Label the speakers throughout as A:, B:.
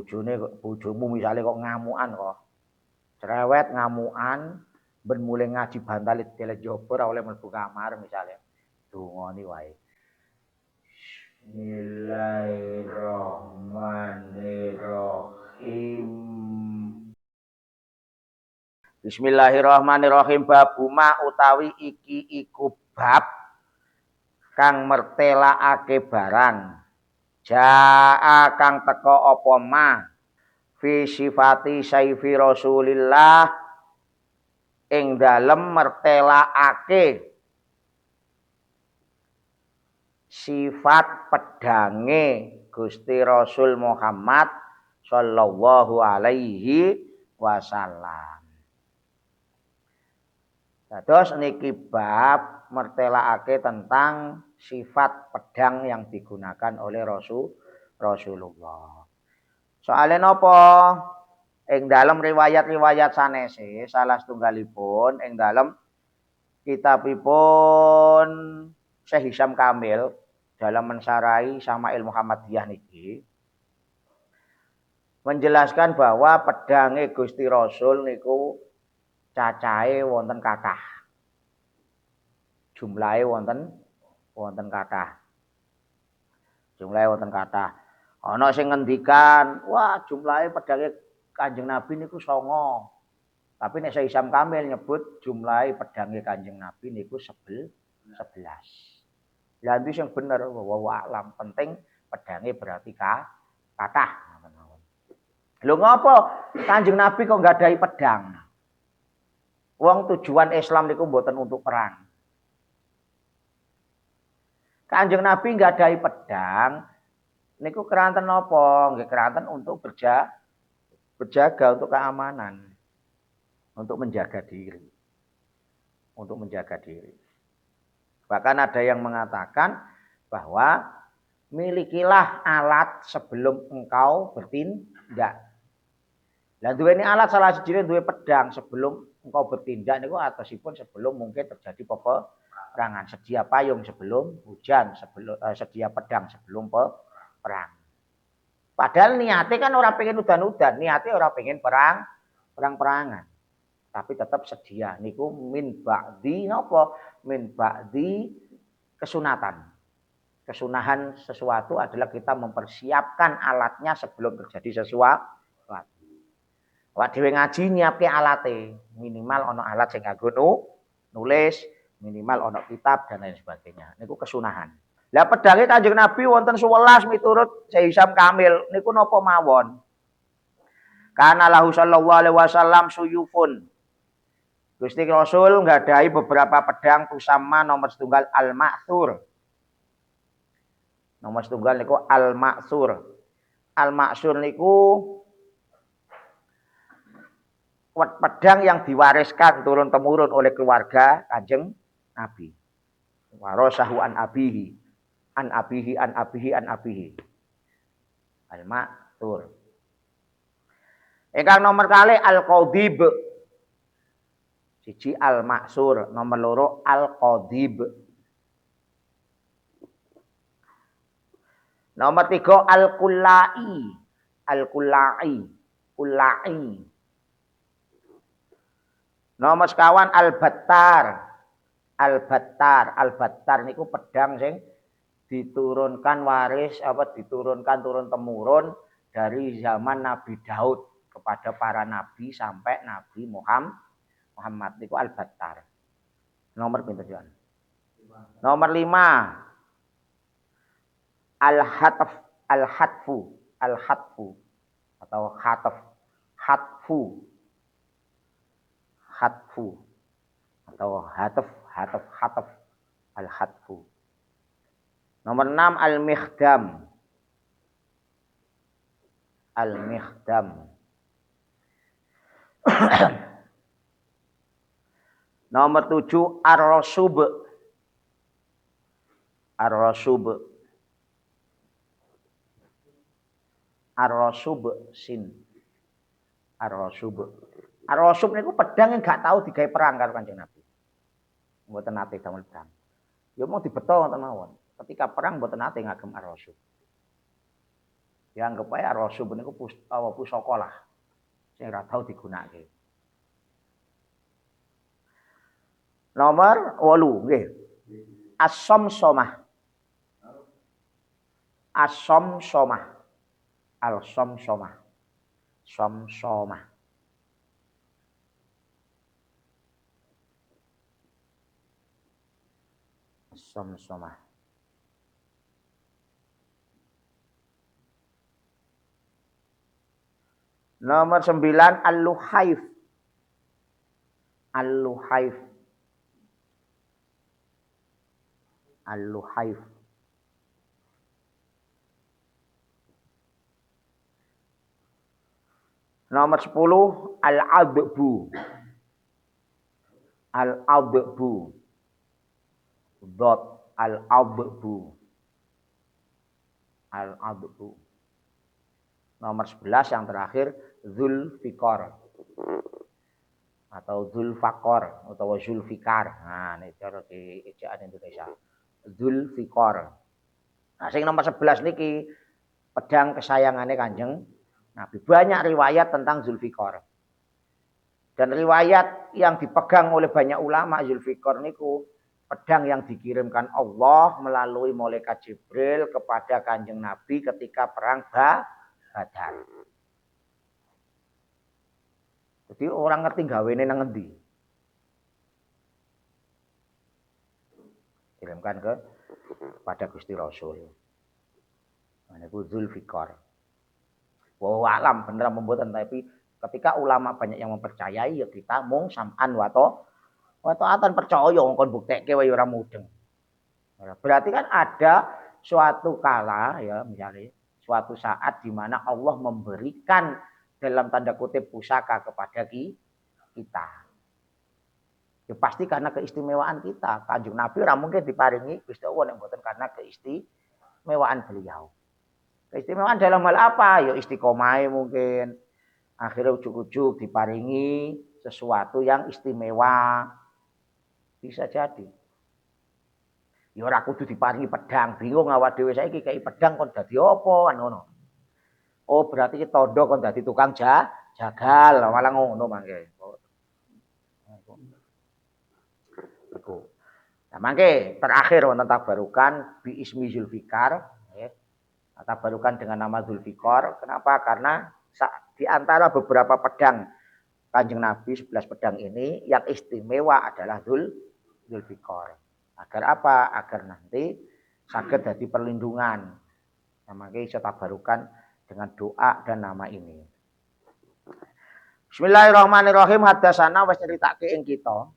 A: bojomu misale kok ngamukan kok. Cerewet ngamukan ben mulai ngaji bantal ditelek jaba ora oleh mlebu kamar misale. Dungani wae. Bismillahirrahmanirrahim. Bismillahirrahmanirrahim. Babuma utawi iki iku bab kang mertelakake barang. Jaa kang teka apa ma fi sifati saifi Rasulillah ing dalem mertelakake sifat pedange Gusti Rasul Muhammad sallallahu alaihi wasallam. Dados niki bab mertelakake tentang sifat pedang yang digunakan oleh Rasulullah. Soale napa? Ing dalam riwayat-riwayat sanese salah setunggalipun ing dalam kitabipun Syekh Hisham Kamil dalam mensarai Syama'il Muhammadiyah niki menjelaskan bahwa pedange Gusti Rasul niku cacahe wonten kathah. Jumlahe wonten kathah. Jumlahe wonten kathah. Ana sing ngendikan, wah jumlahe pedange Kanjeng Nabi niku 9. Tapi nek Syekh Hisham Kamil nyebut jumlahe pedange Kanjeng Nabi niku 11. Lah itu yang bener wallahu alam. Penting pedange berarti kathah. Lho ngopo Kanjeng Nabi kok nggadahi pedang? Wong tujuan Islam niku mboten untuk perang. Kanjeng Nabi nggadahi pedang niku keranten napa? Nggih keranten untuk berjaga untuk keamanan. Untuk menjaga diri. Untuk menjaga diri. Bahkan ada yang mengatakan bahwa milikilah alat sebelum engkau bertindak. Lah duweni alat salah sijine duwe pedang sebelum engkau bertindak niku atosipun sebelum mungkin terjadi peperangan. Sedia payung sebelum hujan, sedia pedang sebelum perang. Padahal niate kan ora pengen udan-udan, niate ora pengen perang-perangan. Tapi tetap sedia niku min ba'di napa? Min ba'di kesunatan. Kesunahan sesuatu adalah kita mempersiapkan alatnya sebelum terjadi sesuatu. Awak dhewe ngaji nyiapke alate, minimal ana alat sing kanggo nulis, minimal ana kitab dan lain sebagainya. Niku kesunahan. Lah pedange Kanjeng Nabi wonten 11 miturut Syekh Hisham Kamil niku napa mawon? Kana lahu sallallahu alaihi wasallam suyufun. Gusti Rasul nggadahi beberapa pedang tusamma nomor setunggal al-ma'thur. Nomor setunggal niku al-ma'thur. Al-ma'thur niku pedang yang diwariskan turun temurun oleh keluarga Kanjeng Nabi. Warasahu an abihi. An abihi an abihi an abihi. Al-ma'thur. Ingkang nomor kali al-qadhib. Siji al-ma'sur, nomor loro al-qadhib. Nomor 3 al-kullai. Al-kullai. Kullai. Nomor sekawan al-battar. Al-battar. Al-battar niku pedang sing diturunkan waris diturunkan turun temurun dari zaman Nabi Daud kepada para nabi sampai Nabi Muhammad niku al-battar. Nomor pinten jan? Nomor 5 al-hatf, al-hatfu, al-hatfu atau hatf, hatfu. Hatfu atau hatf al-hatfu. Nomor 6 al-mikhdam. Al-mikhdam. Nomor 7 ar-rasub. Ar-rasub. Ar-rasub sin. Ar-rasub. Ar-rasub niku pedang yang gak tahu digawe perang karo Kanjeng Nabi. Mboten nate damel perang. Ya mau dibeto wonten mawon. Ketika perang mboten nate ngagem ar-rasub. Dianggep ae rasul niku pusaka lah. Sing ora tau digunakake. Nomor 8 nggih. As-somsomah. As-somsomah. Al-somsomah. Somsomah. Somsomah. Nomor 9 Al-Luhaif. Al-Luhaif. Al-Luhaif. Nomor 10 Al-Adbu. Al-Adbu. Dot Al-Adbu. Al-Adbu. Nomor 11 yang terakhir Zulfikar atau Zulfakor atau Zulfikar. Nah, ini cara di ejaan Indonesia. Zulfikar. Nah, sing nomor 11 niki pedang kesayangannya Kanjeng Nabi. Banyak riwayat tentang Zulfikar. Dan riwayat yang dipegang oleh banyak ulama Zulfikar niku pedang yang dikirimkan Allah melalui malaikat Jibril kepada Kanjeng Nabi ketika perang Badar. Jadi orang ngerti gawene nang endi. Kirimkan pada Gusti Rasul. Nah, itu Zulfikar. Wa alam bener membuatan, tapi ketika ulama banyak yang mempercayai ya kita mung sam'an wa ta'atan percaya kon buktekke wae ora mudeng. Berarti kan ada suatu kala ya misalnya suatu saat di mana Allah memberikan dalam tanda kutip pusaka kepada kita. Ya pasti karena keistimewaan kita. Kanjeng Nabi ora mungkin diparingi Gusti Allah nek mboten karena keistimewaan beliau. Keistimewaan dalam hal apa? Ya istiqomah mungkin. Akhirnya ujuk-ujuk diparingi sesuatu yang istimewa. Bisa jadi. Ya ora kudu diparingi pedang, bingung awak dhewe saiki kei pedang kon dadi apa kan ngono. Oh, berarti ki tondo kon dadi tukang jagal, malah ngono mangke. Iku. Nah, mangke terakhir wonten tabarukan bi ismi Zulfikar, nggih. Tabarukan dengan nama Zulfikar. Kenapa? Karena di antara beberapa pedang Kanjeng Nabi 11 pedang ini yang istimewa adalah Zulfikar. Agar apa? Agar nanti saged dadi perlindungan. Nah, mangke iso tabarukan dengan doa dan nama ini. Bismillahirrahmanirrahim. Hadasana wis nyeritake ing kita.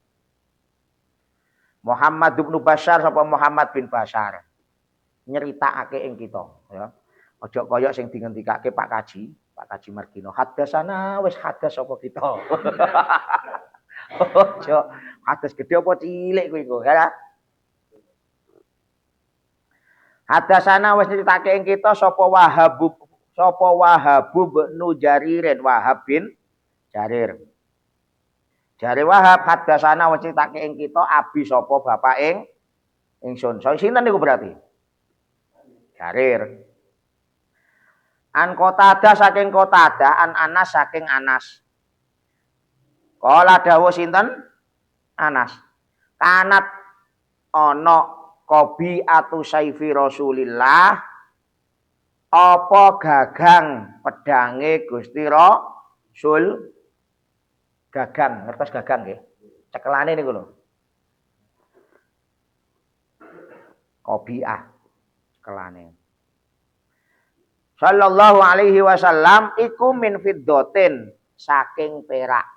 A: Muhammad bin Bashar sapa Muhammad bin Bashar. Nyeritakake ing kita, ya. Aja kaya sing dingendikake Pak Kaji Margino. Hadasana wis hadas sapa kita. Aja hadas gede apa cilik kuwi kok, ya. Hadasana wis nyeritake ing kita sapa Wahab bin Jaririn, Wahab bin Jarir. Jare Wahab hadasana wis nyeritake ing kita abi sapa bapak ingsun. So sinten niku berarti? Jarir. An Qatadah saking Qatadah, an Anas saking Anas. Kala dawuh sinten? Anas. Kanat ana Kobi atu saifi Rasulillah apa gagang pedange Gusti Rasul. Gagang, ngertos gagang nggih? Cekelane niku lho. Kobiah cekelane. Sallallahu alaihi wasallam iku min fiddatin saking perak.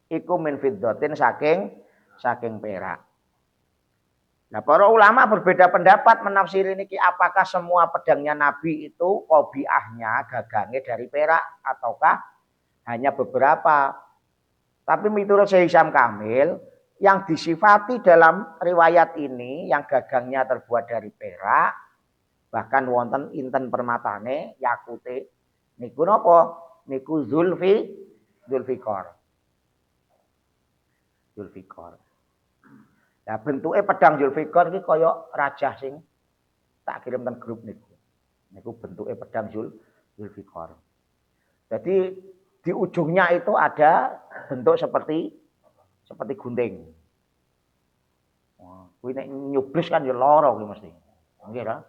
A: Iku min fiddatin saking perak. Nah, para ulama berbeda pendapat menafsiri niki apakah semua pedangnya Nabi itu kobiahnya gagangnya dari perak ataukah hanya beberapa. Tapi menurut Syekh Hisham Kamil yang disifati dalam riwayat ini yang gagangnya terbuat dari perak bahkan wonten inten permatane yakute niku napa? Niku Zulfikar. Nah, bentuknya pedang Zulfikar iki kaya rajah sing tak kirim ten grup niku. Niku bentuknya pedang Zulfikar. Jadi di ujungnya itu ada bentuk seperti gunting. Wah, kuwi nek nyublis kan ya lara kuwi mesti. Nggih ta?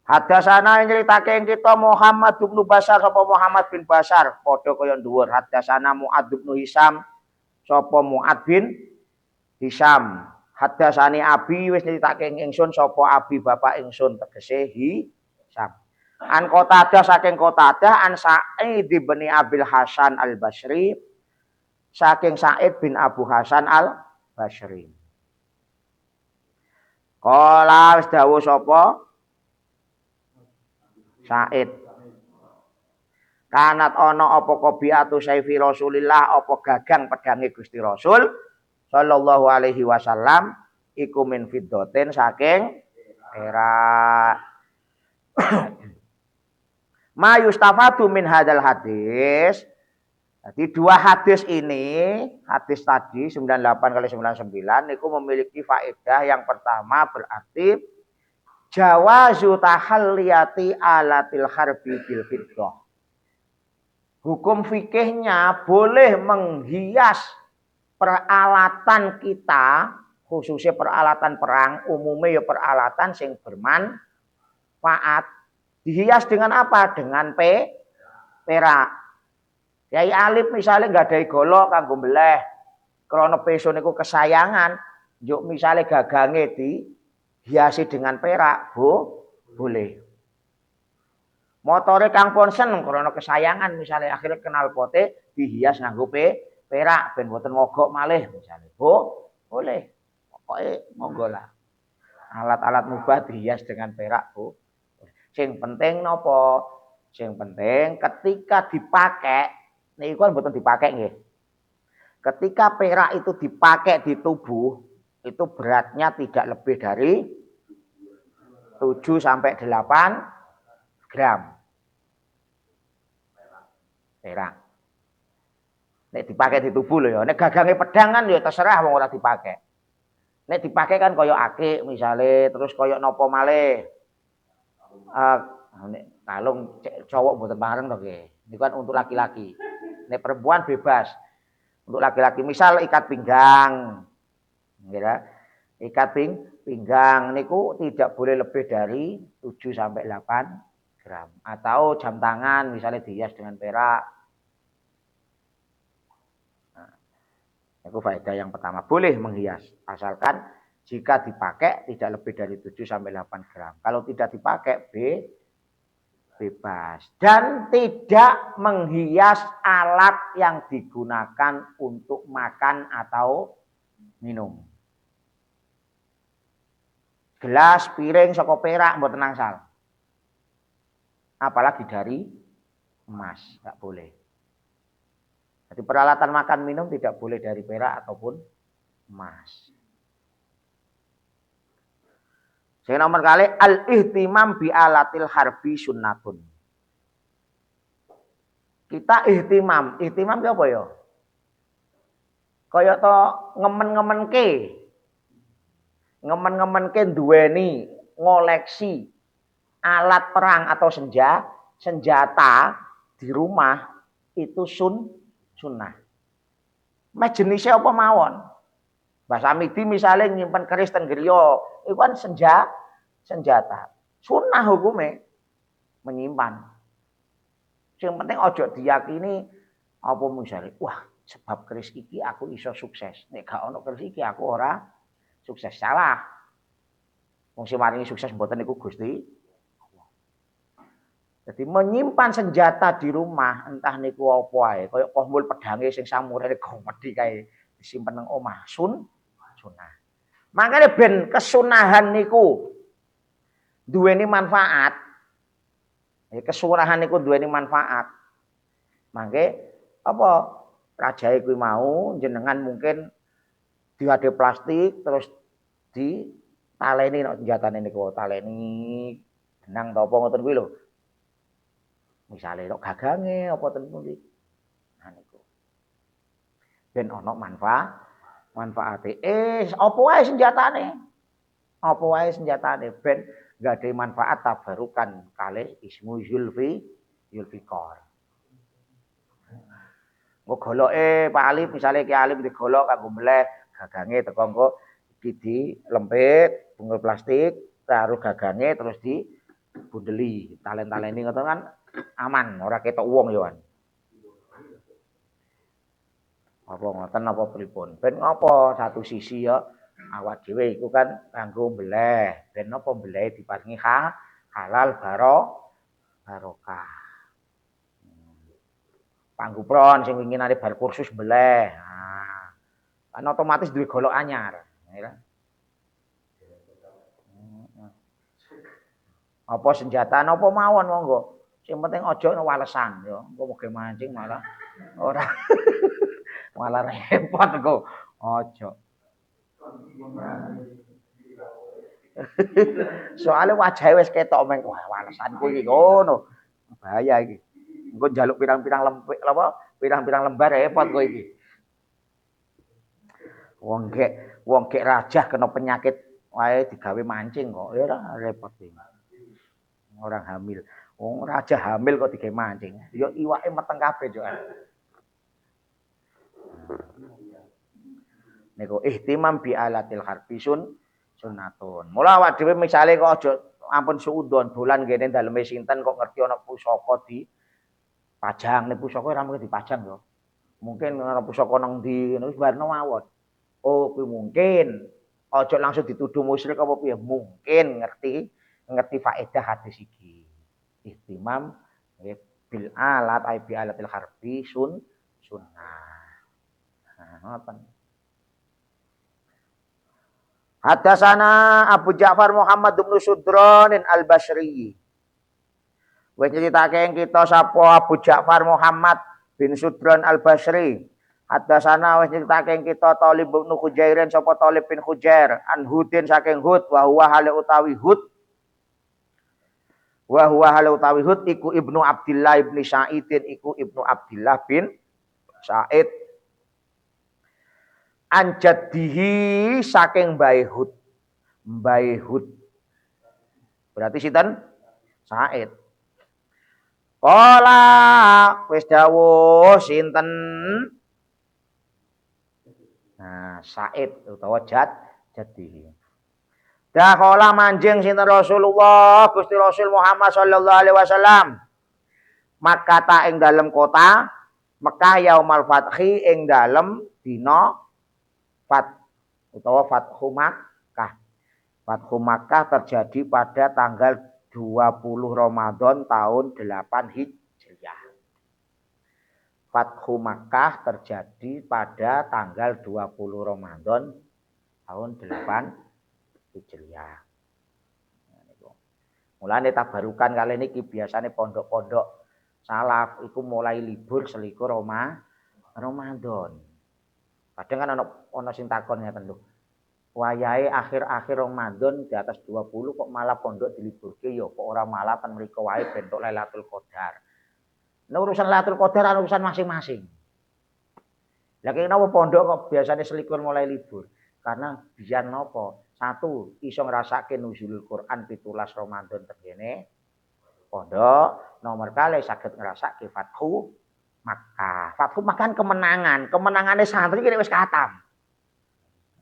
A: Hadasana nyeritake ing kita Muhammad bin Bashar sapa Muhammad bin Bashar padha kaya dhuwur. Hadasana Muad bin Hisam sapa Muad bin Hisam. Hadasani Abi wis nyeritake ingsun sapa Abi bapak ingsun tegese Hisam. An Qatadah saking Qatadah an Sa'id bin Abil Hasan Al Basri saking Sa'id bin Abu Hasan Al Basri. Kala wis dawuh sapa Sa'id. Kanat ana apa kobiatu saifi Rasulillah apa gagang pedange Gusti Rasul sallallahu alaihi wasallam iku min fiddatin saking perak. Ma yustafadu min hadal hadis. Jadi dua hadis ini, hadis tadi 98 kali 99 itu memiliki faedah. Yang pertama berarti jawazu tahalliyati alatil harbi bil fiddah. Hukum fikihnya boleh menghias peralatan kita, khususnya peralatan perang, umumnya ya peralatan sing bermanfaat. Dihias dengan apa? Dengan perak. Yai Alif misalnya nggak ada golok kanggo mbeleh. Krana peso niku kesayangan, yuk misalnya gagange dihiasi dengan perak, boleh. Motore Kang Ponsen krana kesayangan misalnya akhirnya kenal pote dihias nganggo perak ben mboten mogok malih misalnya. Boleh. Pokoke monggo lah. Alat-alat mubah dihias dengan perak, Sing penting napa? Sing penting ketika dipakai, niku kan mboten dipakai nggih. Ketika perak itu dipakai di tubuh, itu beratnya tidak lebih dari 7 sampai 8 gram. Perak. Nek dipakai di tubuh lho ya. Nek gagange pedang kan ya terserah wong ora dipakai. Nek dipakai kan kaya akik misale, terus kaya napa malih. Kalung cowok mboten bareng to nggih. Niku kan untuk laki-laki. Nek perempuan bebas. Untuk laki-laki misal ikat pinggang. Nggih ta? Ikat pinggang niku tidak boleh lebih dari 7 sampai 8 gram. Atau jam tangan misalnya dihias dengan perak. Nah, itu faedah yang pertama. Boleh menghias asalkan jika dipakai tidak lebih dari 7 sampai 8 gram. Kalau tidak dipakai bebas. Dan tidak menghias alat yang digunakan untuk makan atau minum. Gelas, piring, saka perak mboten angsal. Apalagi dari emas, enggak boleh. Jadi peralatan makan minum tidak boleh dari perak ataupun emas. Sing nomor kali al-ihtimam bi alatil harbi sunnatun. Kita ihtimam ki apa ya? Kaya to ngemen-ngemenke. Ngemen-ngemenke duweni ngoleksi alat perang atau senjata di rumah itu sunnah. Mas jenisnya apa mawon? Mbah Samidi misalnya nyimpen keris ten griya, itu kan senjata. Sunnah hukumnya menyimpan. Yang penting ojo diyakini apa misalnya, wah sebab keris iki aku iso sukses. Nek gak ono keris iki aku ora sukses. Salah. Wong sing maringi sukses mboten niku Gusti. Jadi menyimpan senjata di rumah entah niku apa wae, kaya kohmul pedange sing samurai gomedi kae disimpen nang omah sunnah. Makanya ben kesunahan niku duweni manfaat. Kesunahan niku duweni manfaat. Mangke apa rajae kuwi mau jenengan mungkin diwade plastik terus ditaleni nek senjatane niku taleni benang ta apa ngoten kuwi lho. Misale nek gagange apa ten pundi. Nah niku. Ben ana manfaate. Apa wae senjatane? Apa wae senjatane ben nggadahi manfaat tabarukan kalih ismu Zulfikar. Engko goloke Pak Alif misale Ki Alif digolok kanggo mleh gagange teko engko iki dilempit bungkus plastik taruh gagange terus dibundeli talen-taleni ngono kan aman ora ketok wong yo kan. Apa ngoten apa pripun? Ben ngopo satu sisi ya awak dhewe iku kan kanggo mleh ben napa mleh diparingi halal barokah. Panggupron sing winginane bar kursus beleh. Nah, kan otomatis duwe golok anyar. Ya. Apa senjata apa mawon monggo. Sing penting aja walesan ya. Engko moga mancing malah ora malah repot engko. Aja. Soale wajahe wis ketok meng wah walesanku iki ngono. Bahaya iki. Engko njaluk pirang-pirang lempik apa pirang-pirang lembar repot kowe iki. Wong gek rajah kena penyakit wae digawe mancing kok. Ya ora repot iki. Orang hamil. Wong rajah hamil kok digawe mancing. Ya iwake meteng kabeh yo. Niku ihtimam bi alatil harbi sunnatun. Mula awak dhewe misale kok aja ampun suudon dolan ngene daleme sinten kok ngerti ana pusaka di pajang nek pusaka ora mungkin dipajang yo. Mungkin ana pusaka nang ndi ngono wis barno mawon. Oh, kuwi mungkin aja langsung dituduh musyrik apa piye. Mungkin ngerti faedah hadis iki. Ihtimam bil alat ay bi alatil harbi sunnah. Nah, ngoten. Hadasana Abu Ja'far Muhammad bin Sudron al-Basri. Wis nyritake kita sapa Abu Ja'far Muhammad bin Sudron al-Basri. Hadasana wis nyritake kita Thalib bin Khujairin sapa Thalib bin Khujair an Hudin saking Hud wa huwa hale utawi Hud. Wa huwa hale utawi Hud iku Ibnu Abdillah bin Sa'idin iku Ibnu Abdillah bin Sa'id anjadihi saking Mbah Hud. Mbah Hud. Berarti sinten? Said. Kala wis dawuh sinten? Nah, Said utawa jadihi. Dakhala manjing sinten Rasulullah Gusti Rasul Muhammad sallallahu alaihi wasallam. Makkah ta ing dalem kota Mekah yaumal fathi ing dalem dina Fat utawa Fathu Makkah. Fathu Makkah terjadi pada tanggal 20 Ramadan tahun 8 Hijriah. Fathu Makkah terjadi pada tanggal 20 Ramadan tahun 8 Hijriah. Mulane tabarukan kali niki biasane pondok-pondok salaf iku mulai libur selikur Ramadan. Kadang kan ana sing takon ngeten lho. Wayahe akhir-akhir Ramadan di atas 20 kok malah pondok diliburke ya kok ora malah ten mriko wae bentuk Lailatul Qadar. Nek urusan Lailatul Qadar urusan masing-masing. Lah kene napa pondok kok biasanya selikur mulai libur? Karena biar napa? Satu, iso ngrasake nuzulul Quran 17 Ramadan tengene pondok, nomor kali saged ngrasake Fathu Makkah. Fathu Makkah kemenangan. Kemenangane santri kene wis katam.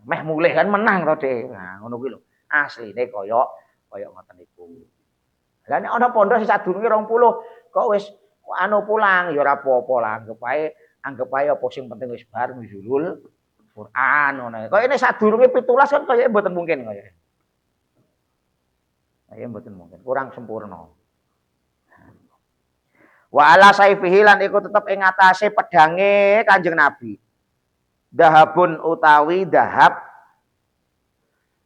A: Meh mulih kan menang to, Dik. Nah, ngono kuwi lho. Asline kaya ngoten niku. Lah nek ana pondok sing sadurunge 20 kok wis pulang ya ora apa-apa lah. Anggap ae apa sing penting wis bar nuzulul Quran ngono. Kaya ini sadurunge 17 kan kaya mboten mungkin kaya. Kaya mboten mungkin. Kurang sempurna. Wa ala saifihi lan iku tetep ing atase pedange Kanjeng Nabi. Dahabun utawi dahab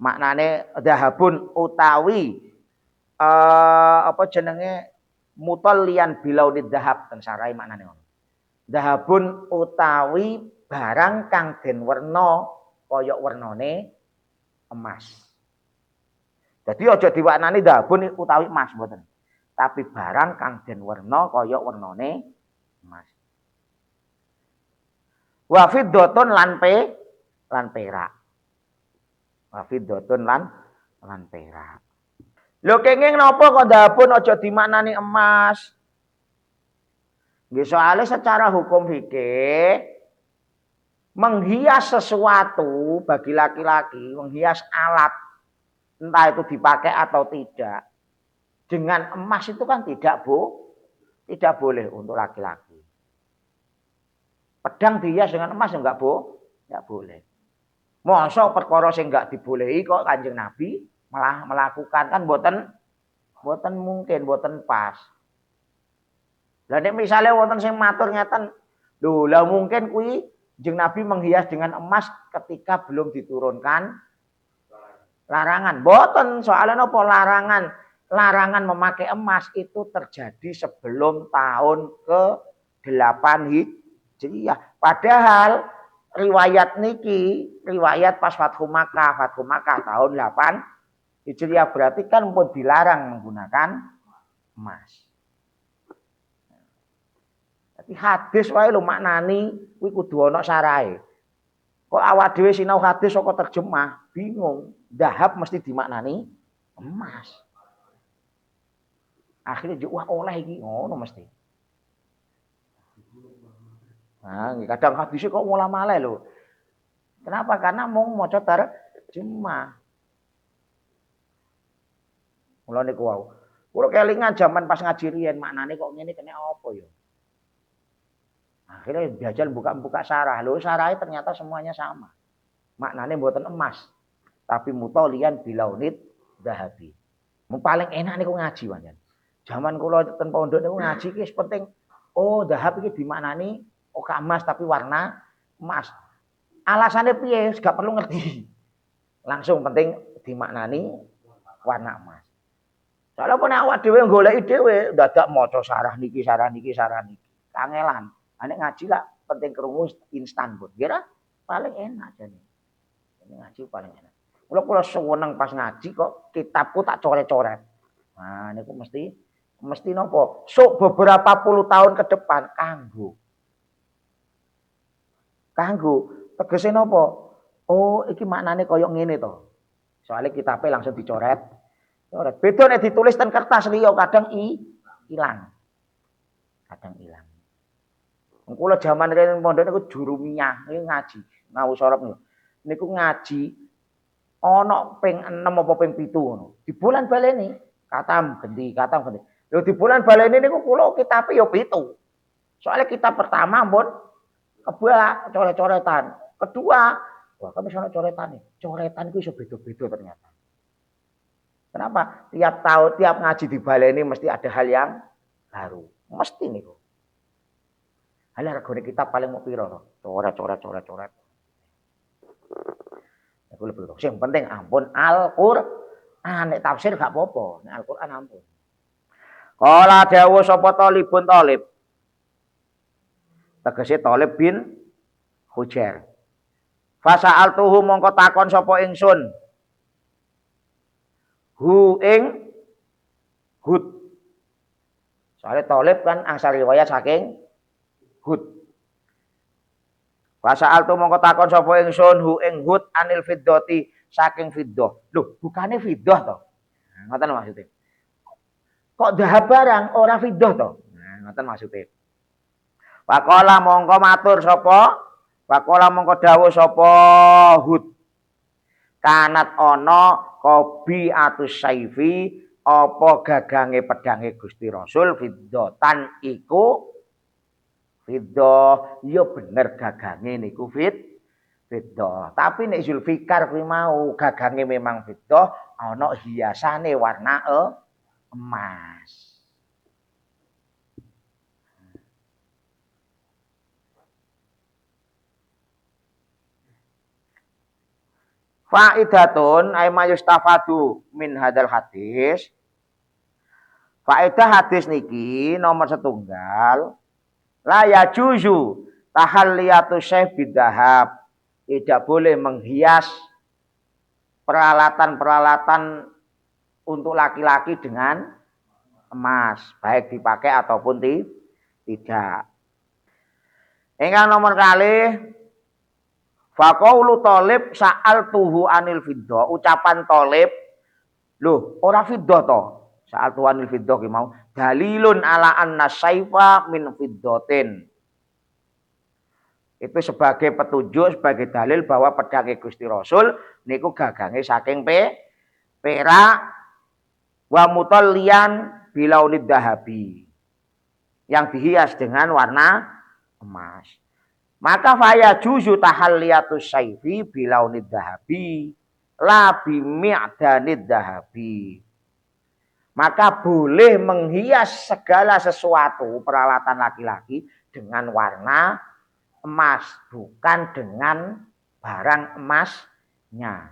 A: maknane dahabun utawi apa jenenge mutallian bilaunid dahab ten sarai maknane ngono. Dahabun utawi barang kang den werna kaya wernane emas. Jadi aja diwarnani dahabun utawi emas mboten. Tapi barang kang den werna kaya wernane emas. Wa fiddotun lan perak. Wa fiddotun lan perak. Lho kenging napa kok dapun aja dimaknani emas? Nggih soalnya secara hukum fikih menghias sesuatu bagi laki-laki, menghias alat entah itu dipakai atau tidak dengan emas itu kan tidak boleh untuk laki-laki. Pedang dihias dengan emas enggak boleh. Mosok perkara sing enggak dibolehi kok Kanjeng Nabi malah melakukan kan mboten mungkin, mboten pas. Lah nek misale wonten sing matur ngeten, lho lah mungkin kuwi Kanjeng Nabi menghias dengan emas ketika belum diturunkan larangan. Mboten, soalnya napa larangan? Larangan memakai emas itu terjadi sebelum tahun ke-8 Hijriah. Padahal riwayat niki, riwayat pas Fathu Makkah tahun 8 Hijriah berarti kan pun dilarang menggunakan emas. Tapi hadis wae lho maknani kuwi kudu ana sarahe. Kok awak dhewe sinau hadis kok terjemah, bingung. Dahab mesti dimaknani emas. Akhirnya wah oleh iki ngono mesti. Nah, kadang hadisnya kok ngolah malih lho. Kenapa? Karena mau maca terjemah. Mula niku wau. Kulo kelingan zaman pas ngaji riyen maknane kok ngene kene apa ya? Akhirnya belajar buka-buka sarah. Lho sarahe ternyata semuanya sama. Maknane mboten emas, tapi mutolian bilaunit dahabi. Mau paling enak niku ngaji pancen. Zaman kula ten pondok niku ngaji ki penting oh dahab iki dimaknani ora emas tapi warna emas. Alasannya piye? Gak perlu ngerti. Langsung penting dimaknani warna emas. Soalnya pun awak dhewe goleki dhewe dadak maca sarah niki. Kangelan. Nek ngaji lah penting krungu instan pun. Kira paling enak jane. Ini ngaji paling enak. Kula seneng pas ngaji kok kitabku tak coret-coret. Nah, niku mesti nopo? Sok beberapa puluh tahun ke depan kanggo. Tegese nopo? Oh, iki maknane koyo ngene to. Soalnya kitabnya langsung dicoret. Beda nek ditulis ten kertas liya kadang ilang. Kula jaman riyen pondok niku jurumiyah, niku ngaji, ngau sorop niku ngaji ana ping 6 apa ping 7 ngono. Di bulan baleni katam ganti. Lho di bulan baleni niku kula kitabe ya 7. Soalnya kitab pertama pun kebak coret-coretan. Kedua, wah kami sono coretane. Coretan iku iso beda-beda ternyata. Kenapa? Tiap tahun, tiap ngaji di baleni mesti ada hal yang baru. Mesti niku. Halah regane kitab paling mau piro to? Coret. Aku lebih sing penting ampun Al-Qur'an. Nek tafsir gak apa-apa, nek Al-Qur'an ampun. Kala dawuh sapa Talibun Talib. Tegese Talib bin Hujair. Fasa'altuhu mongko takon sapa ingsun. Hu ing Hud. Soalnya Talib kan asal riwayat saking Hud. Fasa'altu mongko takon sapa ingsun hu ing Hud anil fiddati saking fiddah. Lho, bukane fiddah to. Nah, ngoten maksudnya. Kok dahab barang ora fiddah to? Nah, ngoten maksudnya. Faqala mongko matur sapa? Faqala mongko dawuh sapa Hud. Kanat ana kobi atus saifi apa gagange pedange Gusti Rasul fiddatan iku fiddah. Ya bener gagange niku fiddah. Tapi nek Zulfikar kuwi mau gagange memang fiddah, ana hiasane warna emas. Faidatun ay mayustafadu min hadal hadis. Faedah hadis niki nomor setunggal la yajuzu tahalliyatu syekh bidahab. Tidak boleh menghias peralatan-peralatan untuk laki-laki dengan emas, baik dipakai ataupun tidak. Ingkang nomor kalih faqaulu Talib sa'al tuhu anil fiddah. Ucapan Talib Loh, ora fiddah to. Saat tuanil fiddah ki mau dalilun ala anna saifa min fiddatin. Itu sebagai petunjuk, sebagai dalil bahwa pedange Gusti Rasul niku gagange saking perak wa mutallian bilaunid dahabi. Yang dihias dengan warna emas. Maka faya juzu tahalliyatus saifi bilaunid dahabi la bimi'danid dahabi. Maka boleh menghias segala sesuatu peralatan laki-laki dengan warna emas, bukan dengan barang emasnya.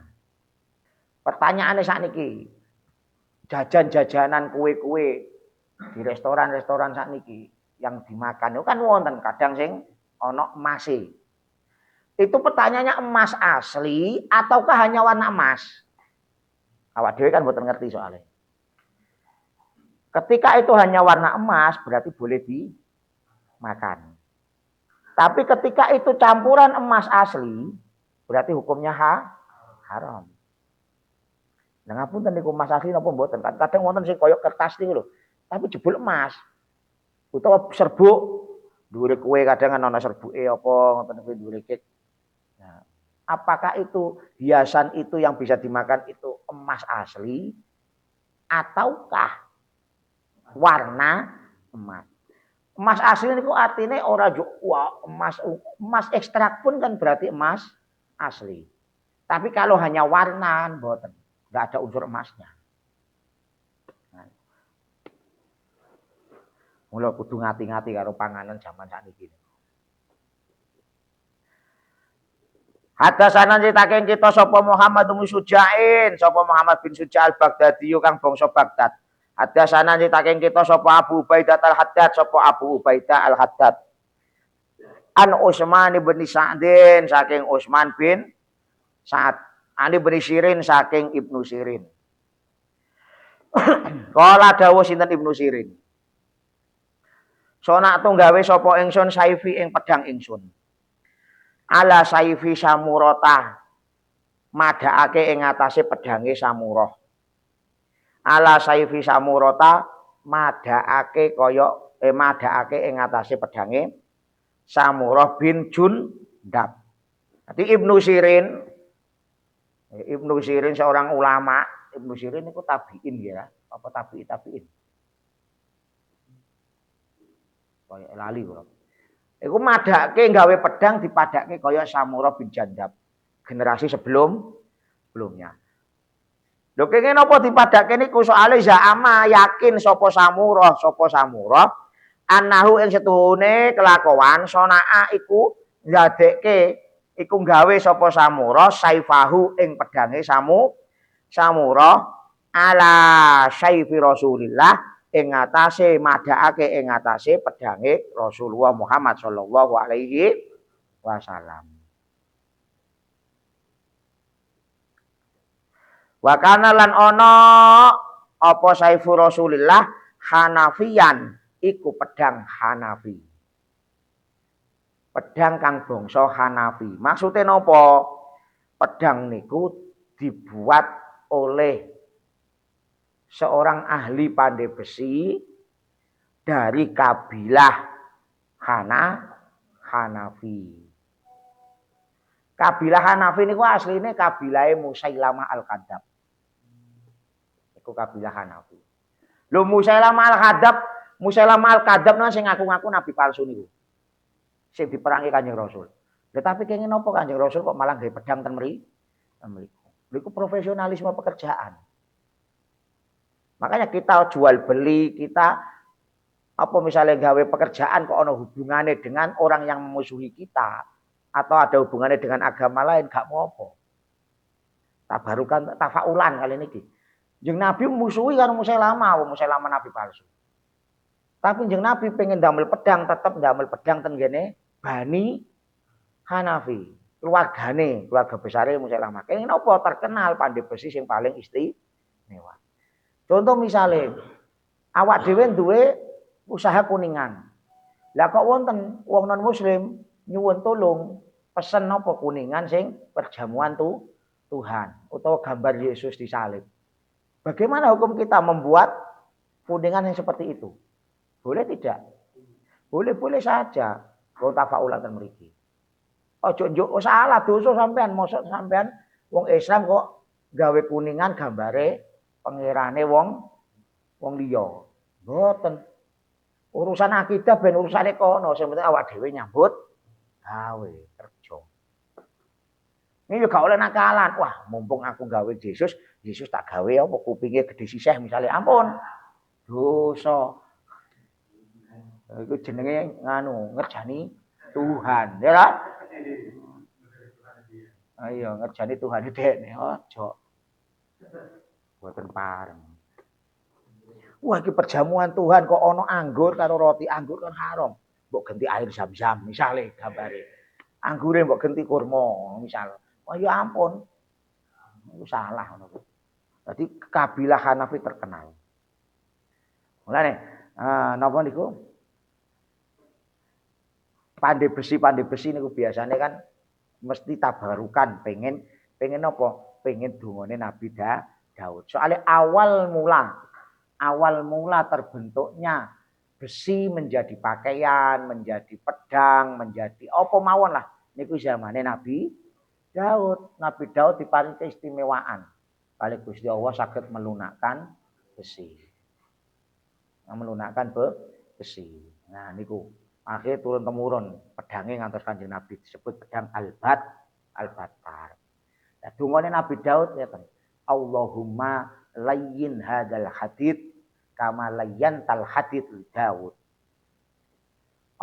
A: Pertanyaannya sakniki, jajan-jajanan kue-kue di restoran-restoran sakniki yang dimakan itu kan wonten kadang sing ana emase. Itu pertanyaannya emas asli ataukah hanya warna emas? Awak dhewe kan mboten ngerti soalnya. Ketika itu hanya warna emas berarti boleh dimakan. Tapi ketika itu campuran emas asli, berarti hukumnya haram. Nah, ngapunten niku emas asli napa mboten? Kadang wonten sing koyo kertas niku lho, tapi jebul emas. Utawa serbuk, dhuwure kue kadang ana serbuke apa ngoten kuwi dhuwure kek. Nah, apakah itu hiasan itu yang bisa dimakan itu emas asli ataukah warna emas? Emas asli niku artinya ora wah, emas ekstrak pun kan berarti emas asli. Tapi kalau hanya warna mboten, enggak ada unsur emasnya. Nah. Mula kudu ngati-ngati karo panganan zaman sakniki. Hadasanan critake kita sapa Muhammad bin Sujain, sapa Muhammad bin Suja al-Baghdadi kang bangsa Baghdad. Ada sana citaking kita sapa Abu Ubaidah al-Haddad, sapa Abu Ubaidah al-Haddad. An Utsman bin Sa'din saking Utsman bin Sa'ad. Ani bin Sirin saking Ibnu Sirin. Kala dawuh sinten Ibnu Sirin. Sonak tu gawe sapa ingsun saifi ing pedang ingsun. Ala saifi samurata. Madhaake ing atase pedange samurah. Ala saifi samurata madhaake kaya madhaake ing atase pedange Samurah bin Jundab. Jadi Ibnu Sirin seorang ulama, Ibnu Sirin itu tabiin ya, apa tabiin. Kaya lali kok. Iku madhake gawe pedang dipadake kaya Samurah bin Jundab. Generasi sebelumnya. Lho kenging napa dipadake niku soalé za'ama yakin sapa Samurah annahu ing setuhune kelakuan sonaa iku ndadekke iku gawe sapa Samurah saifahu ing pedange Samurah ala saifi Rasulillah ing atase madhakake ing atase pedange Rasulullah Muhammad sallallahu alaihi wasallam. Wa kana lan ana apa saifu Rasulillah Hanafiyan iku pedang Hanafi. Pedang kang bangsa Hanafi. Maksude napa? Pedang niku dibuat oleh seorang ahli pandai besi dari kabilah Hanafi. Kabilah Hanafi niku asline kabilahe Musailamah Al-Kadzab. Kabilah Hanafi. Lho Musailamah Al-Kadzab nang sing ngaku-ngaku nabi palsu niku. Sing diperangi Kanjeng Rasul. Tetapi kenging napa Kanjeng Rasul kok malah gawe pedang ten mriku? Niku profesionalisme pekerjaan. Makanya kita jual beli, kita apa misalnya gawe pekerjaan kok ana hubungannya dengan orang yang memusuhi kita atau ada hubungannya dengan agama lain gak mau-apa. Tabarukan tafaulan kali niki. Jeung Nabi musuhi karo Musailamah nabi palsu. Tapi jeung Nabi pengen damel pedang tetep damel pedang ten ngene Bani Hanafi, keluarga besare Musailamah. Kenging napa terkenal pandai besi sing paling istimewa. Contoh misalnya awak dhewe duwe usaha kuningan. Lah kok wonten wong non muslim nyuwun tolong pesen napa kuningan sing perjamuan Tuhan utawa gambar Yesus disalib. Bagaimana hukum kita membuat kuningan yang seperti itu? Boleh tidak? Boleh-boleh saja. Wong tafaulan ten mriki. Ojo njuk salah dosa sampean, mosok sampean wong Islam kok gawe kuningan gambare pangerane wong liya. Mboten. Urusan akidah ben urusane kono, sing penting awak dhewe nyambut gawe kerja. Ini juga oleh nakalan. Wah, mumpung aku gawe Yesus, Yesus tak gawe apa kupinge gede sisih misalnya. Ampun. Dosa. Itu jenenge nganu, ngerjani Tuhan, ya lah. Ayo ngerjani Tuhan dekne aja. Boten pareng. Wah, iki perjamuan Tuhan kok ana anggur karo roti, anggur kan haram. Mbok ganti air zam-zam misale gambare. Anggure mbok ganti kurma misal. Wah ya ampun. Itu salah ngono. Dadi kabilah Hanafi terkenal. Mulane napa niku? Pandai besi niku biasane kan mesti tabarukan, pengen apa? Pengen dungane Nabi Daud. Soalnya awal mula terbentuknya besi menjadi pakaian, menjadi pedang, menjadi apa mawon lah. Niku zamane Nabi Daud. Nabi Daud diparingi keistimewaan. Kali Gusti Allah saged melunakkan besi. Melunakkan besi. Nah niku akhirnya turun temurun pedange ngantos Kanjeng Nabi disebut pedang al-batar. Nah dungane Nabi Daud ngeten. Allahumma layyin hadzal hadid kama layyantal hadid Daud.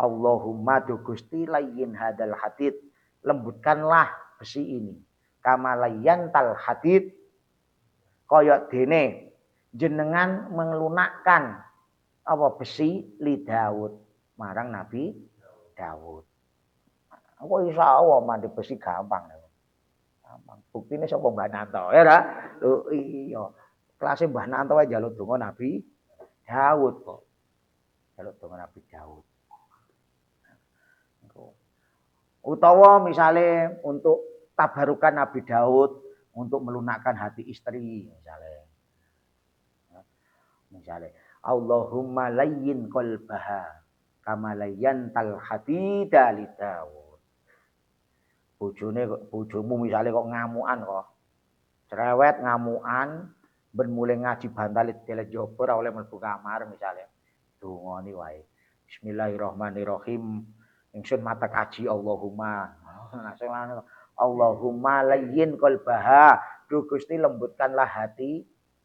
A: Allahumma du Gusti layyin hadzal hadid, lembutkanlah besi ini. Kama layyantal hadid, kaya dene jenengan mengelunakkan apa besi li Daud, marang Nabi Daud. Apa iso Allah mandi besi gampang. Gampang. Buktine sapa Mbah Nanto, ya ta? Lho iya. Kelasé Mbah Nanto wae njaluk donga Nabi Daud kok. Njaluk donga Nabi Daud. Utawa misalnya untuk tabarukan Nabi Daud untuk melunakkan hati istri misalnya Allahumma layyin qalbaha kama layyantal hadida li Daud. Bojomu misalnya kok ngamukan kok. Cerewet ngamukan ben mulai ngaji bantal telejobor ora oleh mlebu kamar misalnya. Dungani wae. Bismillahirrahmanirrahim. Ingsun mata kaji Allahumma. Allahumma layyin qalbaha. Duh Gusti lembutkanlah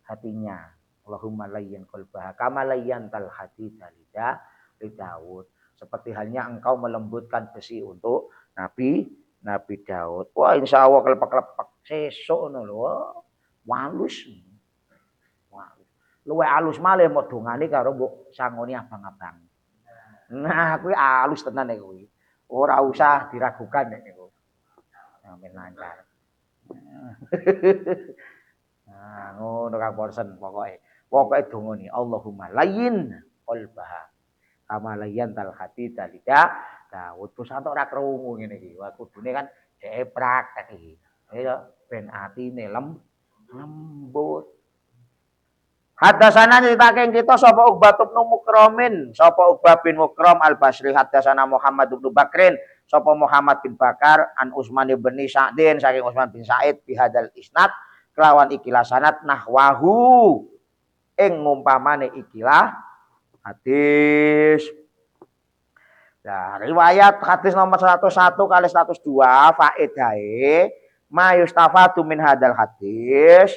A: hatinya. Allahumma layyin qalbaha kama layyantal hadida li Daud. Seperti halnya engkau melembutkan besi untuk Nabi Daud. Wah insyaallah kelepak-kelepak sesuk ngono lho. Walus. Luwe alus malih mau dongane karo mbok sangoni abang-abang. Nah, kuwi alus tenan nek kuwi. Ora usah diragukan nek niku. Amin lancar. Nah, ngono Kang Porsen pokoke. Pokoke dongane Allahumma layyin qalbaha. Kama layyantal hadida lida Daud. Terus antuk ora krungu ngene iki. Wah kudune kan dhek praktek iki. Ya ben atine lembut. Hadasana nyritake kita sapa Uqbah bin Mukramin, sapa Uqbah bin Mukram Al-Basri hadasana Muhammad bin Bakrin, sapa Muhammad bin Bakar an Utsman bin Sa'din saking Utsman bin Sa'id bihadal isnad kelawan ikilah sanad nahwahu ing ngumpamane ikilah hadis. Nah, riwayat hadis nomor 101 kali 102 faedahe ma yustafadu min hadal hadis.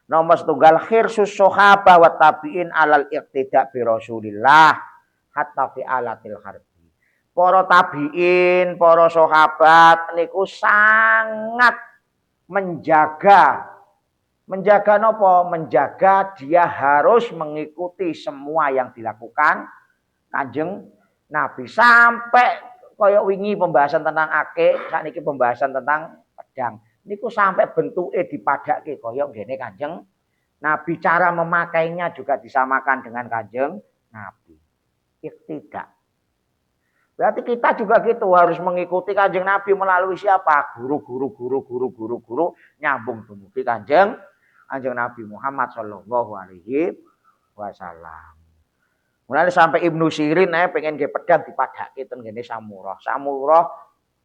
A: Nomor setunggal khirsus sahabah wa tabi'in alal iqtida bi Rasulillah hatta fi alatil harbi. Para tabi'in, para sahabat niku sangat menjaga napa? Menjaga dia harus mengikuti semua yang dilakukan Kanjeng Nabi sampai kaya wingi pembahasan tentang akik, sakniki pembahasan tentang pedang. Niku sampai bentuke dipadake kaya ngene Kanjeng Nabi, cara memakainya juga disamakan dengan Kanjeng Nabi. Tidak. Berarti kita juga gitu harus mengikuti Kanjeng Nabi melalui siapa? Guru nyambung dumugi Kanjeng Kanjeng Nabi Muhammad sallallahu alaihi wasallam. Mulane sampai Ibnu Sirin pengen nggih pedang dipadhake ten ngene Samurah. Samurah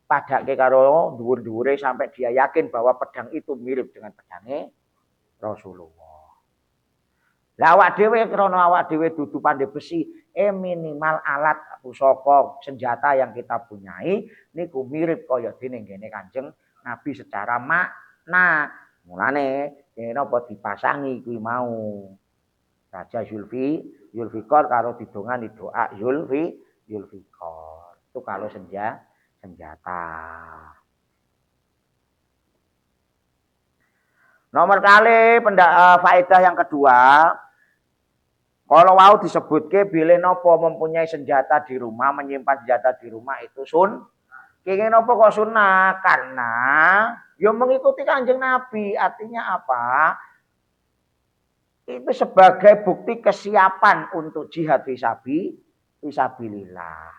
A: padhake karo dhuwur-dhuwure sampai dia yakin bahwa pedang itu mirip dengan pedange Rasulullah. Lah awak dhewe krana awak dhewe dudu pandai besi, minimal alat pusaka senjata yang kita punyai niku mirip kaya dene ngene Kanjeng Nabi secara makna. Mulane napa dipasangi kuwi mau. Raja Zulfikar karo didongani doa Zulfikar. Itu kalau senjata. Nomor kali faedah yang kedua, kalau mau disebutke bilih napa mempunyai senjata di rumah, menyimpan senjata di rumah itu kenging napa kok sunnah? Karena ya mengikuti Kanjeng Nabi. Artinya apa? Itu sebagai bukti kesiapan untuk jihad fisabilillah.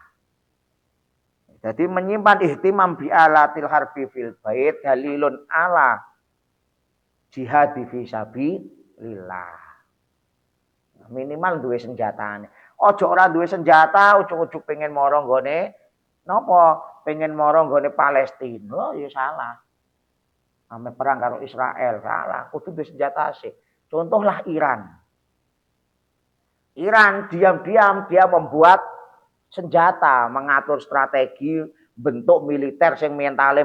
A: Jadi menyimpan ihtimam bi alatil harbi fil bait dalilun ala jihad fisabilillah. Minimal duwe senjatane. Ojo ora duwe senjata, ujug-ujug pengen mara nggone napa? Pengen mara nggone Palestina, ya salah. Ame perang karo Israel, salah. Kudu duwe senjata sih. Contohlah Iran. Iran diam-diam dia membuat senjata, mengatur strategi, bentuk militer sing mental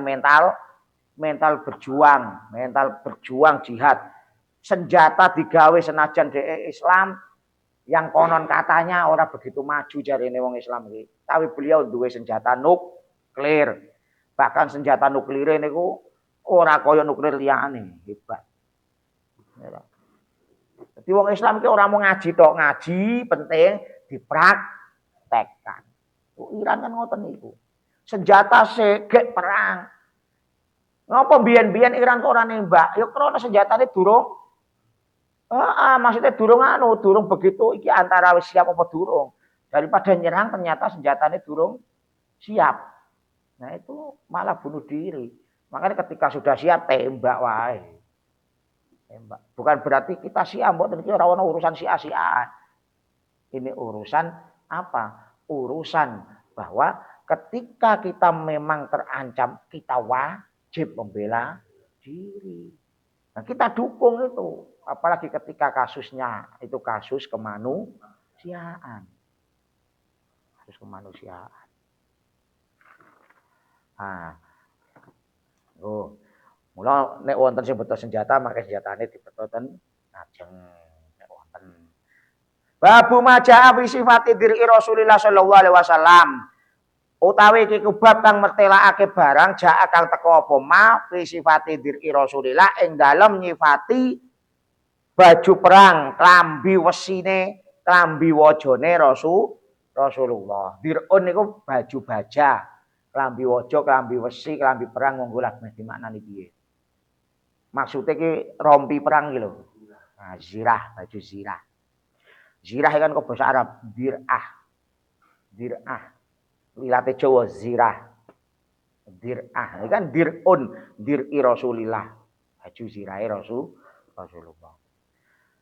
A: berjuang jihad. Senjata digawe senajan DE Islam yang konon katanya orang begitu maju jarine wong Islam iki. Tapi beliau duwe senjata nuklir. Bahkan senjata nuklir niku ora kaya nuklir liyane, hebat. Jadi wong Islam ki ora mau ngaji tok, ngaji penting dipraktekkan. Iran kan ngoten niku. Senjata segek perang. Ngapa biyen-biyen Iran kok ora nembak? Ya krana senjatane durung maksudnya durung begitu iki antara wis siap apa durung. Daripada nyerang ternyata senjatanya durung siap. Nah itu malah bunuh diri. Makanya ketika sudah siap tembak wae. Tembak. Bukan berarti kita siap mboten iki ora ono urusan sia-siaan. Ini urusan apa? Urusan bahwa ketika kita memang terancam kita wajib membela diri. Nah, kita dukung itu. Apalagi ketika kasusnya itu kasus kemanusiaan. Kasus kemanusiaan. Nah. Mula nek wonten sing beto senjata maka senjatane dibetoten ajeng nek wonten. Babu majaa fi sifati diri Rasulillah sallallahu alaihi wasallam. Utawi iki kubab kang mertelakake barang jaa kang teko apa ma fi sifati diri Rasulillah ing dalem nyifati baju perang, klambi wesine, klambi wajane Rasulullah. Dirun niku baju baja, klambi waja, klambi wesi, klambi perang monggo lak dimaknani piye. Maksudnya ki rompi perang gitu. Nah, zirah, baju zirah. Zirah kan kok bahasa Arab, dir'ah. Dir'ah. Wilate Jawa zirah. Dir'ah. Ini kan dir'un, dir'i Rasulillah. Baju zirahe Rasulullah.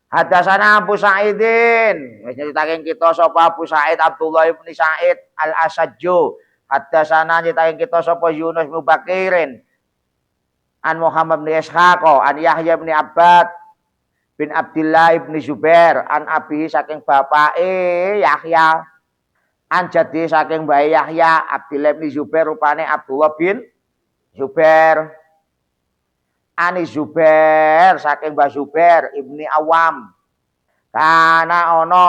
A: Hadasana Abu Sa'idin. Wis nyritake kita sapa Abu Sa'id Abdullah bin Sa'id Al-Asajju. Hadasana nyritake kita sapa Yunus bin Bakirin. An Muhammad bin Ishaq, an Yahya bin Abbad bin Abdullah bin Zubair, an abi saking bapake Yahya, an jadi saking bae Yahya Abdullah bin Zubair rupane Abdullah bin Zubair, ani Zubair saking Mbah Zubair ibni Awam, kana ono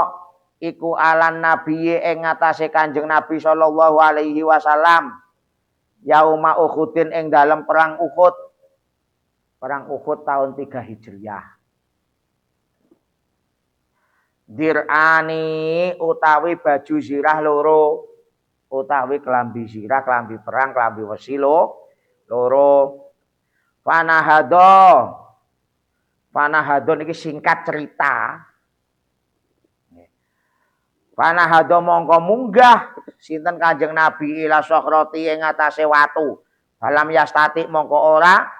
A: iku alan nabi ing ngatasé Kanjeng Nabi sallallahu alaihi wasallam yauma Uhudin ing dalam perang Uhud. Perang Uhud tahun 3 Hijriah. Dir'ani utawi baju zirah loro, utawi kelambi zirah, kelambi perang, kelambi wesi loro. Panahado niki singkat cerita. Panahado mongko munggah sinten Kanjeng Nabi ila sokhroti ing atase watu. Dalam yastati mongko ora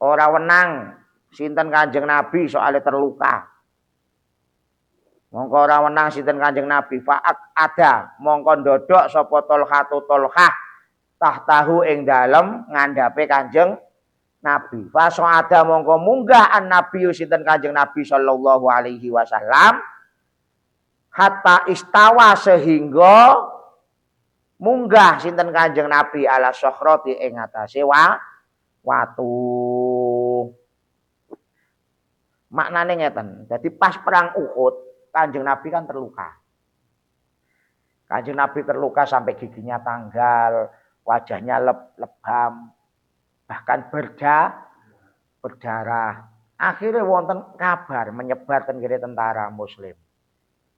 A: wenang sinten Kanjeng Nabi soalnya terluka. Mongko ora wenang sinten Kanjeng Nabi faat ada mongko ndodok sapa Tolhah tahtahu ing dalem ngandhape Kanjeng Nabi. Fa ada mongko munggah an Nabi sinten Kanjeng Nabi sallallahu alaihi wasallam hatta istawa sehingga munggah sinten Kanjeng Nabi ala sokhrati ing atase watu. Maknane ngeten. Jadi pas perang Uhud Kanjeng Nabi kan terluka. Kanjeng Nabi terluka sampai giginya tanggal, wajahnya lebam, bahkan berdarah. Akhirnya wonten kabar menyebar ten kiri tentara Muslim.